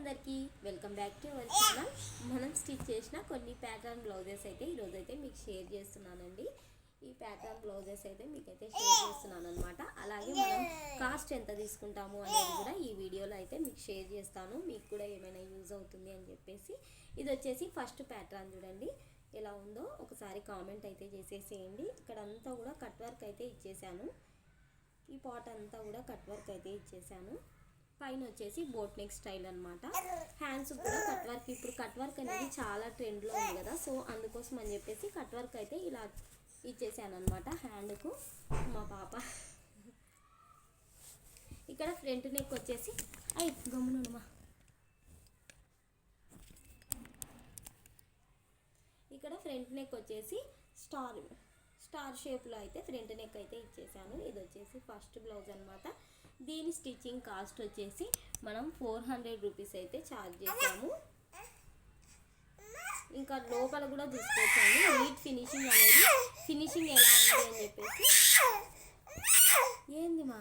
అందరికీ welcome back to our channel. మనం stitch చేసిన కొన్ని ప్యాటర్న్ బ్లౌజెస్ అయితే ఈరోజైతే మీకు షేర్ చేస్తున్నానండి. ఈ ప్యాటర్న్ బ్లౌజెస్ అయితే మీకైతే షేర్ చేస్తున్నాను అనమాట. అలాగే మనం కాస్ట్ ఎంత తీసుకుంటాము అనేది కూడా ఈ వీడియోలో అయితే మీకు షేర్ చేస్తాను. మీకు కూడా ఏమైనా యూజ్ అవుతుంది అని చెప్పేసి. ఇది వచ్చేసి ఫస్ట్ ప్యాటర్న్ చూడండి ఎలా ఉందో ఒకసారి కామెంట్ అయితే చేసేసేయండి. ఇక్కడ అంతా కూడా కట్ వర్క్ అయితే ఇచ్చేసాను. ఈ పార్ట్ అంతా కూడా కట్ వర్క్ అయితే ఇచ్చేసాను. పైన వచ్చేసి బోట్ నెక్ స్టైల్ అనమాట. హ్యాండ్స్ కూడా కట్ వర్క్. ఇప్పుడు కట్ వర్క్ అనేది చాలా ట్రెండ్లో ఉంది కదా, సో అందుకోసం అని చెప్పేసి కట్ వర్క్ అయితే ఇలా ఇచ్చేసాను అనమాట హ్యాండ్కు. మా పాప ఇక్కడ ఫ్రంట్ నెక్ వచ్చేసి గమ్మునమ్మా. ఇక్కడ ఫ్రంట్ నెక్ వచ్చేసి స్టార్ షేప్లో అయితే ఫ్రంట్ నెక్ అయితే ఇచ్చేసాను. ఇది వచ్చేసి ఫస్ట్ బ్లౌజ్ అనమాట. దీని స్టిచ్చింగ్ కాస్ట్ వచ్చేసి మనం 400 రూపీస్ అయితే ఛార్జ్ చేసాము. ఇంకా లోపల కూడా చూసుకోవచ్చండి నీట్ ఫినిషింగ్ అనేది. ఫినిషింగ్ ఎలా ఉంది అని చెప్పేసి ఏంది మా